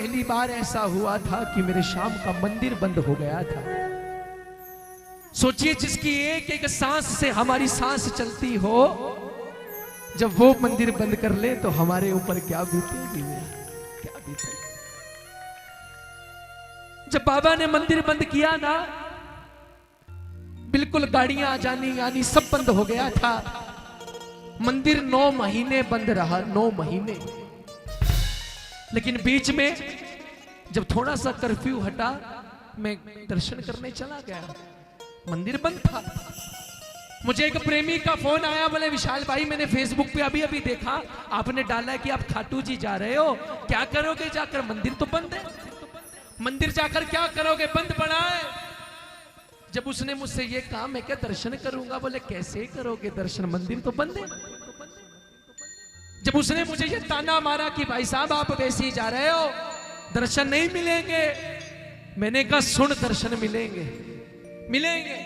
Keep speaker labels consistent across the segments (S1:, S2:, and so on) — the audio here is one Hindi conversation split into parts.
S1: पहली बार ऐसा हुआ था कि मेरे शाम का मंदिर बंद हो गया था। सोचिए, जिसकी एक एक सांस से हमारी सांस चलती हो, जब वो मंदिर बंद कर ले तो हमारे ऊपर क्या बीतेगी, क्या बीतेगी। जब बाबा ने मंदिर बंद किया ना, बिल्कुल गाड़ियां आ जानी आनी सब बंद हो गया था। मंदिर 9 महीने बंद रहा, 9 महीने। लेकिन बीच में जब थोड़ा सा कर्फ्यू हटा, मैं दर्शन करने चला गया, मंदिर बंद था। मुझे एक प्रेमी का फोन आया, बोले विशाल भाई मैंने फेसबुक पे अभी अभी देखा आपने डाला कि आप खाटू जी जा रहे हो, क्या करोगे जाकर? मंदिर तो बंद है, मंदिर जाकर क्या करोगे, बंद पड़ा है। जब उसने मुझसे ये कहा, मैं क्या दर्शन करूंगा? बोले कैसे करोगे दर्शन, मंदिर तो बंद है। जब उसने मुझे ये ताना मारा कि भाई साहब आप वैसे ही जा रहे हो, दर्शन नहीं मिलेंगे, मैंने कहा सुन, दर्शन मिलेंगे, मिलेंगे।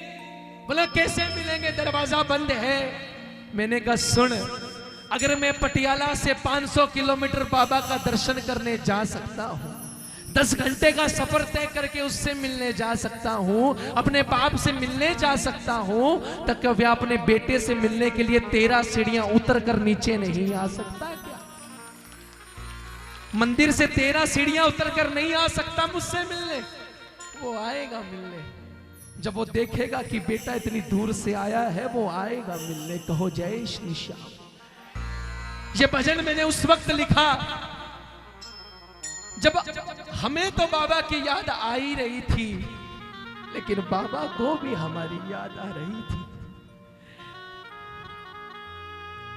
S1: बोला कैसे मिलेंगे, दरवाजा बंद है। मैंने कहा सुन, अगर मैं पटियाला से 500 किलोमीटर बाबा का दर्शन करने जा सकता हूं, 10 घंटे का सफर तय करके उससे मिलने जा सकता हूं, अपने बाप से मिलने जा सकता हूं, तक वह अपने बेटे से मिलने के लिए 13 सीढ़ियां उतर कर नीचे नहीं आ सकता क्या? मंदिर से 13 सीढ़ियां उतर कर नहीं आ सकता मुझसे मिलने? वो आएगा मिलने। जब वो देखेगा कि बेटा इतनी दूर से आया है, वो आएगा मिलने। कहो जय श्री श्याम। ये भजन मैंने उस वक्त लिखा जब हमें तो बाबा की याद आ ही रही थी, लेकिन बाबा को भी हमारी याद आ रही थी।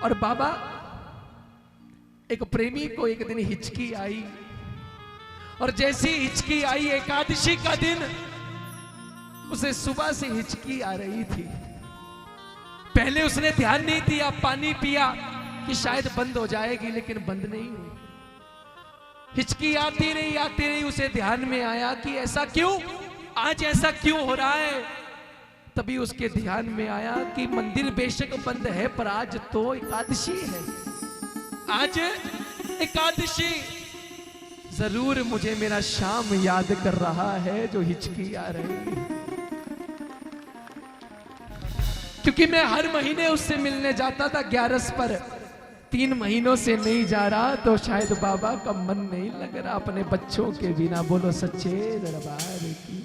S1: और बाबा, एक प्रेमी को एक दिन हिचकी आई, और जैसी हिचकी आई, एकादशी का दिन, उसे सुबह से हिचकी आ रही थी। पहले उसने ध्यान नहीं दिया, पानी पिया कि शायद बंद हो जाएगी, लेकिन बंद नहीं हुई। हिचकी आती रही, उसे ध्यान में आया कि ऐसा क्यों, आज ऐसा क्यों हो रहा है। तभी उसके ध्यान में आया कि मंदिर बेशक बंद है, पर आज तो एकादशी है, आज एकादशी। जरूर मुझे मेरा शाम याद कर रहा है जो हिचकी आ रही है, क्योंकि मैं हर महीने उससे मिलने जाता था 11 पर। 3 महीनों से नहीं जा रहा, तो शायद बाबा का मन नहीं लग रहा अपने बच्चों के बिना। बोलो सच्चे दरबार की।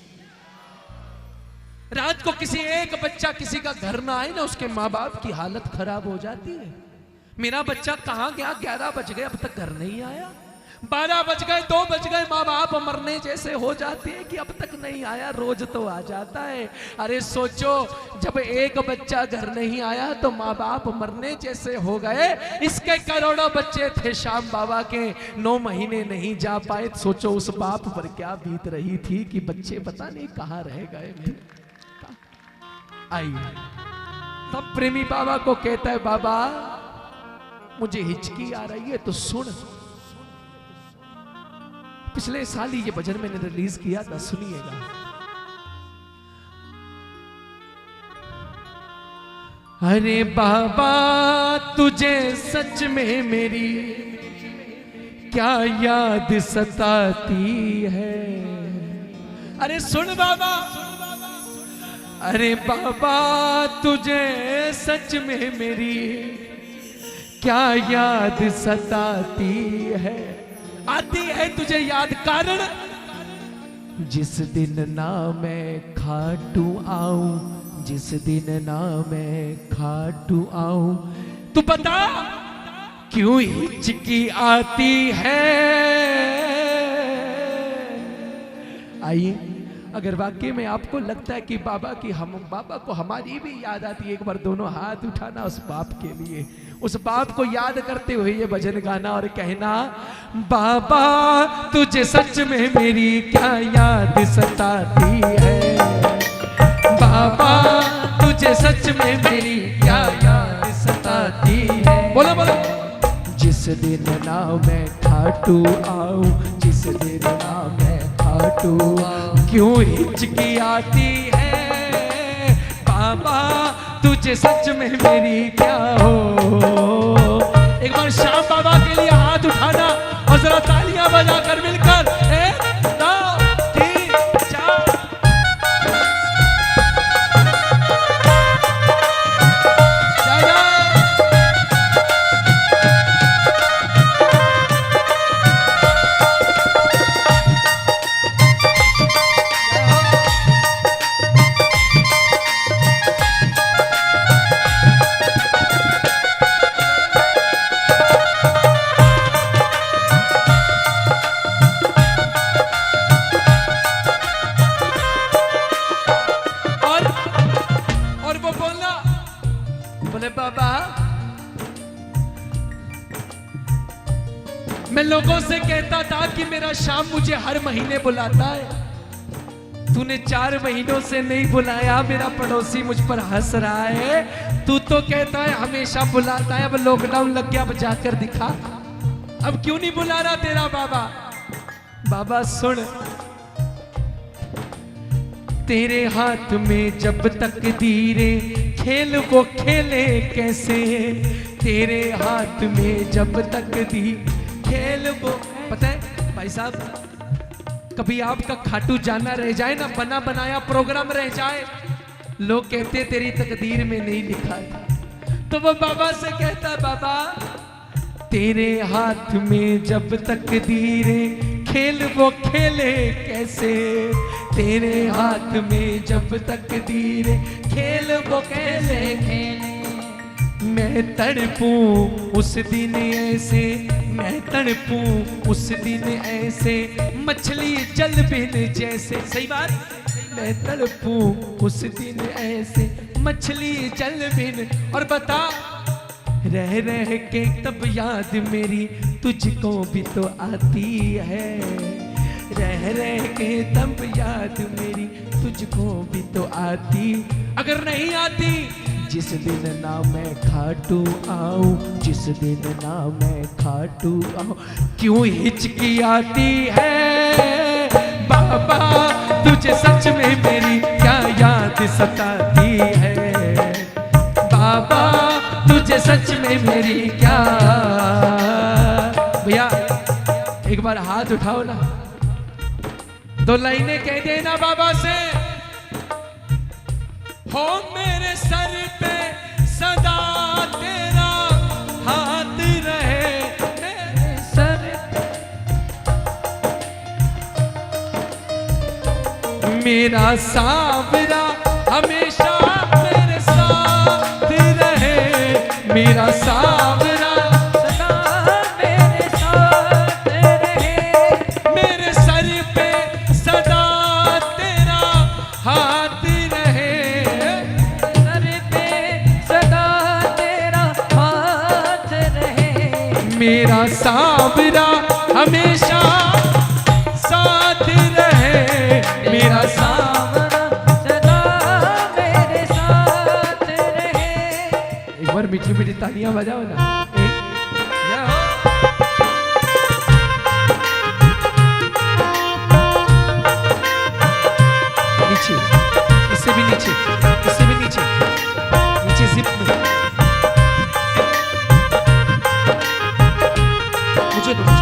S1: रात को किसी एक बच्चा किसी का घर ना आए ना, उसके माँ बाप की हालत खराब हो जाती है। मेरा बच्चा कहाँ गया, 11 बज गए अब तक घर नहीं आया, 12 बज गए, 2 बज गए, माँ बाप मरने जैसे हो जाते हैं कि अब तक नहीं आया, रोज तो आ जाता है। अरे सोचो, जब एक बच्चा घर नहीं आया तो माँ बाप मरने जैसे हो गए। इसके करोड़ों बच्चे थे, श्याम बाबा के 9 महीने नहीं जा पाए। सोचो उस बाप पर क्या बीत रही थी कि बच्चे पता नहीं कहाँ रह गए मेरे। आई तब प्रेमी बाबा को कहता है, बाबा मुझे हिचकी आ रही है तो सुन। पिछले साल ही ये भजन मैंने रिलीज किया था, सुनिएगा। अरे बाबा तुझे सच में मेरी क्या याद सताती है। अरे सुन बाबा, अरे बाबा तुझे सच में मेरी क्या याद सताती है। आती है तुझे याद, कारण जिस दिन ना मैं खाटू आऊं, जिस दिन ना मैं खाटू आऊं, तू बता क्यों हिचकी आती है। आइए, अगर वाकई में आपको लगता है कि बाबा को हमारी भी याद आती है, एक बार दोनों हाथ उठाना उस बाप के लिए, उस बाप को याद करते हुए ये भजन गाना और कहना, बाबा तुझे सच में मेरी क्या याद सताती है। बाबा तुझे सच में मेरी क्या याद सताती है। बोलो बोलो। जिस दिन ना मैं खाटू आऊं, जिस दिन ना मैं खाटू आऊं, क्यों हिचकी आती है। बाबा तुझे सच में मेरी क्या हो। एक बार श्याम बाबा के लिए हाथ उठाना और जरा तालियां बजाकर मिलकर श्याम मुझे हर महीने बुलाता है, तूने 4 महीनों से नहीं बुलाया, मेरा पड़ोसी मुझ पर हंस रहा है। तू तो कहता है हमेशा बुलाता है, अब लॉकडाउन लग गया, अब जाकर दिखा, अब क्यों नहीं बुला रहा तेरा बाबा? बाबा सुन, तेरे हाथ में जब तकदीरें खेल वो खेले कैसे, तेरे हाथ में जब तकदीर खेल वो। पता है भाई साहब, कभी आपका खाटू जाना रह जाए ना, बना बनाया प्रोग्राम रह जाए, लोग कहते तेरी तकदीर में नहीं लिखा था, तो वो बाबा से कहता है बाबा तेरे हाथ में जब तकदीरें खेल वो खेले कैसे, तेरे हाथ में जब तकदीरें खेल वो कैसे खेले। मैं तड़पूं उस दिन ऐसे, मैं तड़पूं उस दिन ऐसे, मछली जल बिन जैसे। सही बात, मैं तड़पूं उस दिन ऐसे, मछली जल बिन। और बता, रह रह के तब याद मेरी तुझको भी तो आती है, रह रह के तब याद मेरी तुझको भी तो आती। अगर नहीं आती, जिस दिन ना मैं खाटू आऊं, जिस दिन ना मैं खाटू आऊं, क्यों हिचकी आती है बाबा, तुझे सच में मेरी क्या याद सताती है बाबा, तुझे सच में मेरी क्या। भैया एक बार हाथ उठाओ ना, 2 लाइनें कह देना बाबा से। हो मेरे सर पे सदा तेरा हाथ रहे, मेरे सर पे मेरा सावरा हमेशा मेरे साथ रहे, मेरा सावरा सदा मेरे साथ रहे, मेरे सर पे सदा तेरा हाथ रहे, सर पे सदा तेरा हाथ रहे, मेरा सावरा हमेशा साथ रहे, मेरा सावरा सदा मेरे साथ रहे। एक बार मीठी मीठी तालियां बजाओ ना। नीचे, इससे भी नीचे, इससे भी नीचे, नीचे जिप में मुझे दो, मुझे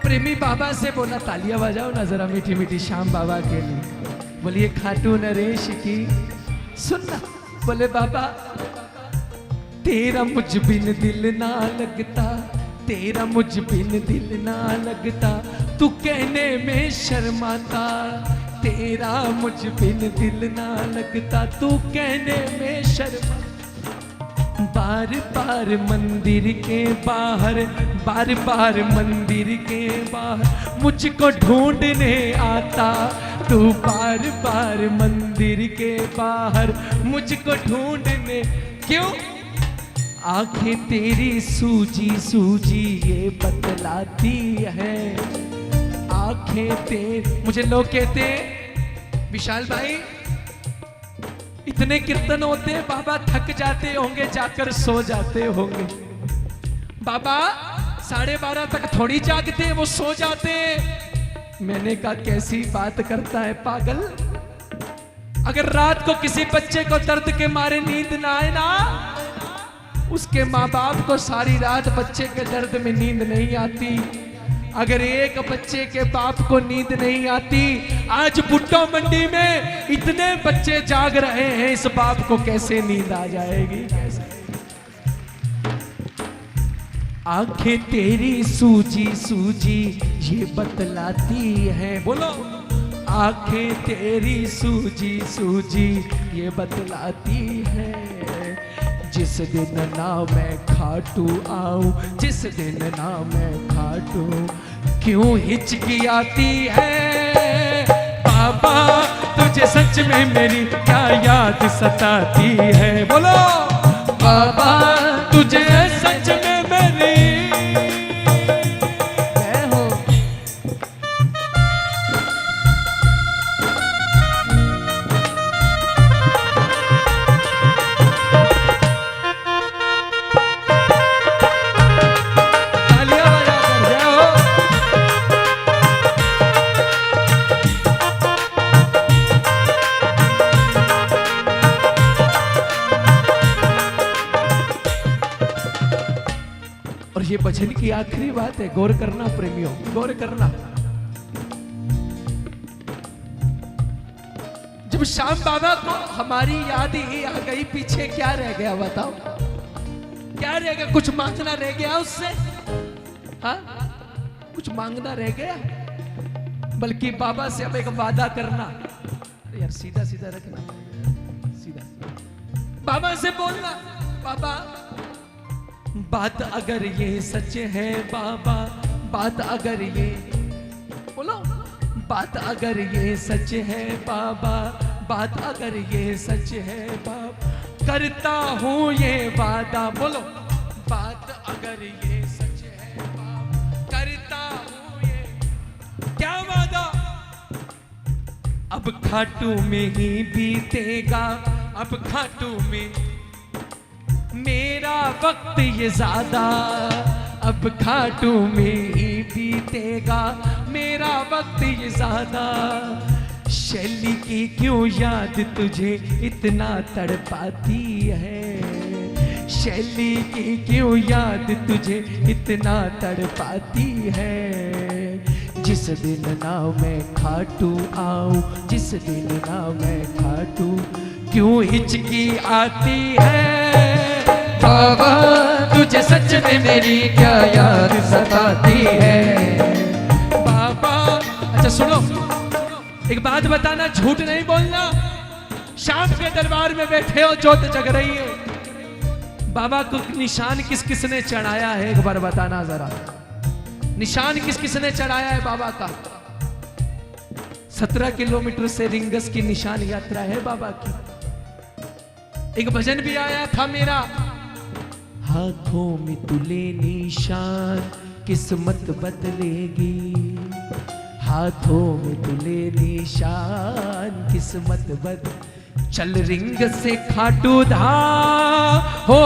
S1: प्रेमी बाबा से बोला तालियां बजाओ ना जरा मीठी मीठी श्याम बाबा के लिए। बोलिए खाटू नरेश की सुनना। बोले बाबा तेरा मुझ बिन दिल ना लगता, तेरा मुझ बिन दिल ना लगता, तू कहने में शर्माता, तेरा मुझ बिन दिल ना लगता, तू कहने में शर्माता। बार बार मंदिर के बाहर, बार बार मंदिर के बाहर मुझको ढूंढने आता, तू बार बार मंदिर के बाहर मुझको ढूंढने। क्यों? आंखें तेरी सूजी सूजी ये बतलाती है, आंखें तेरी। मुझे लोग कहते विशाल भाई इतने कीर्तन होते हैं, बाबा थक जाते होंगे, जाकर सो जाते होंगे। बाबा 12:30 तक थोड़ी जागते, वो सो जाते। मैंने कहा कैसी बात करता है पागल। अगर रात को किसी बच्चे को दर्द के मारे नींद ना आए ना, उसके माँ बाप को सारी रात बच्चे के दर्द में नींद नहीं आती। अगर एक बच्चे के बाप को नींद नहीं आती, आज भुट्टो मंडी में इतने बच्चे जाग रहे हैं, इस बाप को कैसे नींद आ जाएगी? कैसे? आंखें तेरी सूजी सूजी ये बतलाती है, बोलो। आंखें तेरी सूजी सूजी ये बतलाती है, जिस दिन ना मैं खाटू आऊं, जिस दिन ना मैं खाटू, क्यों हिचकी आती है बाबा, तुझे सच में मेरी क्या याद सताती है, बोलो। बाबा तुझे सच में मेरी मैं हो। तालियां बजा कर जय हो। और ये भजन की आखिरी बात है, गौर करना प्रेमियों, गौर करना। जब श्याम बाबा को हमारी याद ही आ गई, पीछे क्या रह गया बताओ, क्या रह गया? कुछ मांगना रह गया उससे? हाँ, कुछ मांगना रह गया? बल्कि बाबा से अब एक वादा करना। अरे यार सीधा सीधा रखना, सीधा। बाबा से बोलना, बाबा बात अगर ये सच है बाबा, बात अगर ये, बोलो, बात अगर ये सच है बाबा, बात अगर ये सच है बाबा, करता हूँ ये वादा, बोलो। बात अगर ये सच है बाबा, करता हूँ ये क्या वादा, अब खाटू में ही बीतेगा, अब खाटू में मेरा वक्त ये ज्यादा, अब खाटू में ही बीतेगा मेरा वक्त ये ज्यादा, शैली की क्यों याद तुझे इतना तड़पाती है, शैली की क्यों याद तुझे इतना तड़पाती है, जिस दिन ना मैं खाटू आऊं, जिस दिन ना मैं खाटू, क्यों हिचकी आती है बाबा, तुझे सच में मेरी क्या याद सताती है बाबा। अच्छा सुनो, एक बात बताना, झूठ नहीं बोलना। शाम के दरबार में बैठे हो, जोत जग रही है, बाबा को निशान किस किसने चढ़ाया है एक बार बताना जरा, निशान किस किसने चढ़ाया है बाबा का? 17 किलोमीटर से रिंगस की निशान यात्रा है बाबा की। एक भजन भी आया था मेरा, हाथों में तुले निशान किस्मत बदलेगी, हाथों में तुले निशान किस्मत बदल, चल रिंग से खाटू धाम हो,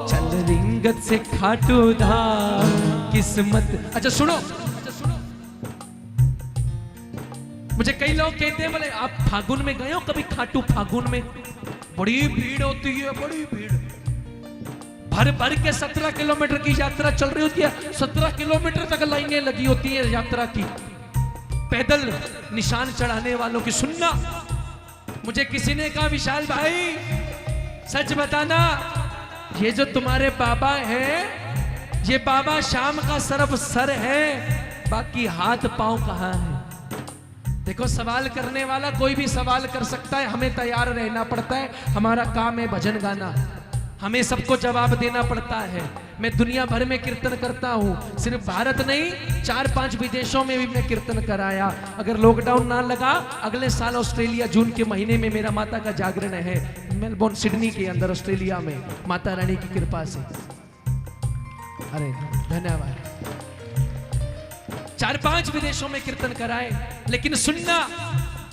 S1: चल रिंगत से खाटू धाम किस्मत। अच्छा सुनो, मुझे कई लोग कहते हैं बोले आप फागुन में गए हो कभी खाटू? फागुन में बड़ी भीड़ होती है, बड़ी भीड़, भर भर के 17 किलोमीटर की यात्रा चल रही होती है, 17 किलोमीटर तक लाइनें लगी होती है यात्रा की, पैदल निशान चढ़ाने वालों की। सुनना, मुझे किसी ने कहा विशाल भाई सच बताना, ये जो तुम्हारे बाबा हैं, ये बाबा श्याम का सिर्फ सर है, बाकी हाथ पांव कहाँ है? देखो, सवाल करने वाला कोई भी सवाल कर सकता है, हमें तैयार रहना पड़ता है, हमारा काम है भजन गाना, हमें सबको जवाब देना पड़ता है। मैं दुनिया भर में कीर्तन करता हूँ, सिर्फ भारत नहीं 4-5 विदेशों में भी मैं कीर्तन कराया। अगर लॉकडाउन ना लगा, अगले साल ऑस्ट्रेलिया जून के महीने में मेरा माता का जागरण है, मेलबोर्न सिडनी के अंदर ऑस्ट्रेलिया में, माता रानी की कृपा से। अरे धन्यवाद। 4-5 विदेशों में कीर्तन कराए। लेकिन सुनना,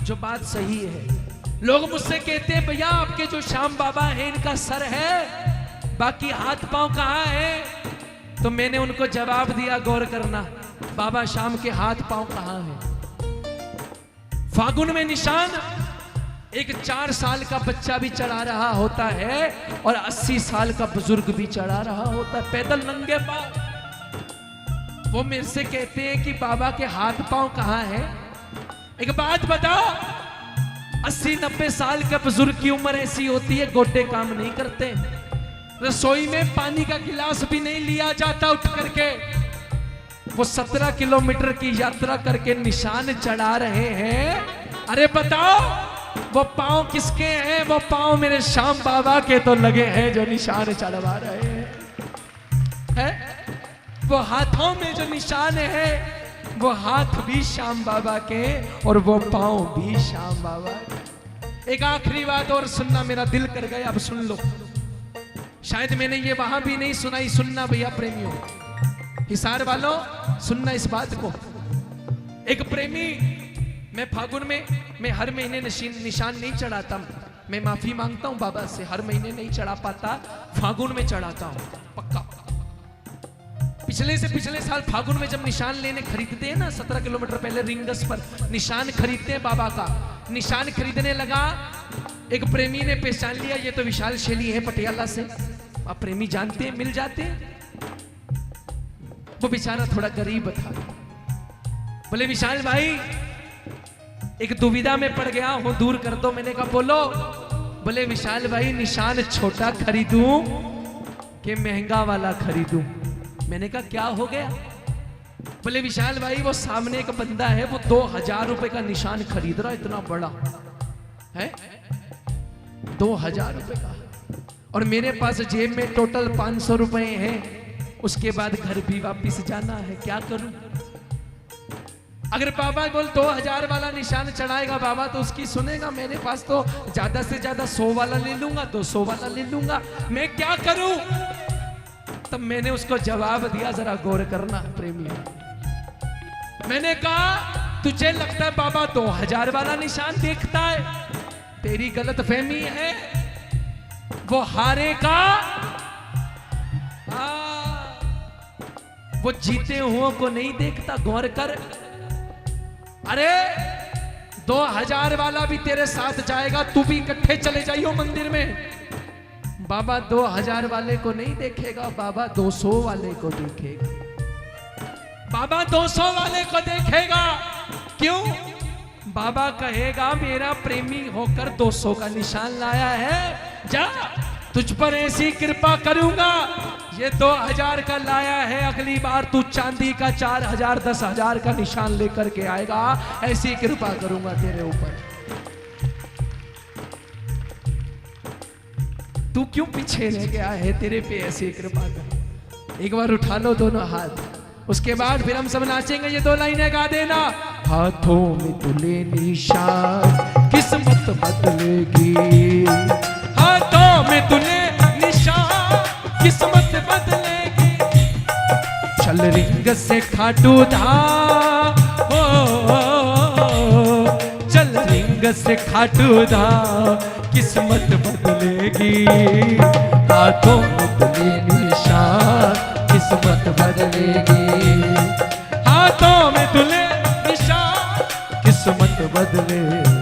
S1: जो बात सही है, लोग मुझसे कहते हैं भैया आपके जो श्याम बाबा हैं इनका सर है, बाकी हाथ पांव कहाँ है? तो मैंने उनको जवाब दिया, गौर करना, बाबा श्याम के हाथ पांव कहाँ है? फागुन में निशान एक 4 साल का बच्चा भी चढ़ा रहा होता है और 80 साल का बुजुर्ग भी चढ़ा रहा होता है, पैदल नंगे पांव। वो मेरे से कहते हैं कि बाबा के हाथ पांव कहाँ है? एक बात बताओ, 80-90 साल के बुजुर्ग की उम्र ऐसी होती है, गोटे काम नहीं करते, रसोई में पानी का गिलास भी नहीं लिया जाता उठ करके। वो 17 किलोमीटर की यात्रा करके निशान चढ़ा रहे हैं। अरे बताओ वो पांव किसके हैं? वो पांव मेरे श्याम बाबा के तो लगे हैं जो निशान चढ़वा रहे हैं। वो हाथों में जो निशान है वो हाथ भी श्याम बाबा के और वो पांव भी श्याम बाबा के। एक आखिरी बात और सुनना, मेरा दिल कर गया, अब सुन लो। शायद मैंने ये वहां भी नहीं सुनाई, सुनना भैया प्रेमियों, हिसार वालों सुनना इस बात को। एक प्रेमी, मैं फागुन में मैं हर महीने निशान नहीं चढ़ाता, मैं माफी मांगता हूं बाबा से, हर महीने नहीं चढ़ा पाता, फागुन में चढ़ाता हूं पक्का। पिछले से पिछले साल फागुन में जब निशान लेने खरीदते हैं ना, 17 किलोमीटर पहले रिंगस पर निशान खरीदते हैं बाबा का, निशान खरीदने लगा, एक प्रेमी ने पहचान लिया ये तो विशाल शैली है पटियाला से। आप प्रेमी जानते हैं, मिल जाते हैं। वो बेचारा थोड़ा गरीब था। बोले विशाल भाई एक दुविधा में पड़ गया हूं, दूर कर दो। मैंने कहा बोलो। बोले विशाल भाई निशान छोटा खरीदूं कि महंगा वाला खरीदूं? मैंने कहा क्या हो गया? बोले विशाल भाई वो सामने एक बंदा है, वो 2000 रुपए का निशान खरीद रहा, इतना बड़ा है, 2000 रुपए का, और मेरे पास जेब में टोटल 500 रुपए हैं, उसके बाद घर भी वापिस जाना है, क्या करूं? अगर बाबा बोल 2000 वाला निशान चढ़ाएगा बाबा तो उसकी सुनेगा, मेरे पास तो ज्यादा से ज्यादा 100 वाला ले लूंगा, 200 वाला ले लूंगा, मैं क्या करूं? तब मैंने उसको जवाब दिया, जरा गौर करना प्रेमी। मैंने कहा तुझे लगता है बाबा 2000 वाला निशान देखता है, तेरी गलत फहमी है, वो हारेगा, वो जीते हुओं को नहीं देखता, गौर कर। अरे 2000 वाला भी तेरे साथ जाएगा, तू भी इकट्ठे चले जाइयो मंदिर में, बाबा 2000 वाले को नहीं देखेगा, बाबा 200 वाले को देखेगा, बाबा 200 वाले को देखेगा। क्यों? बाबा कहेगा मेरा प्रेमी होकर 200 का निशान लाया है, जा तुझ पर ऐसी कृपा करूंगा, ये 2000 का लाया है, अगली बार तू चांदी का 4000 10,000 का निशान लेकर के आएगा, ऐसी कृपा करूंगा तेरे ऊपर। तू क्यों पीछे रह गया है? तेरे पे ऐसी कृपा कर। एक बार उठा लो दोनों हाथ, उसके बाद फिर हम सब नाचेंगे, ये 2 लाइनें गा देना। हाथों में तुले निशान किस्मत बदलेगी, हाथों में तुले निशान किस्मत बदलेगी, चल रिंग से खाटू धाम, चल रिंग से खाटू धाम, किस्मत बदलेगी, हाथों में तुले निशान किस्मत बदलेगी, हाथों में तुले निशान किस्मत बदलेगी।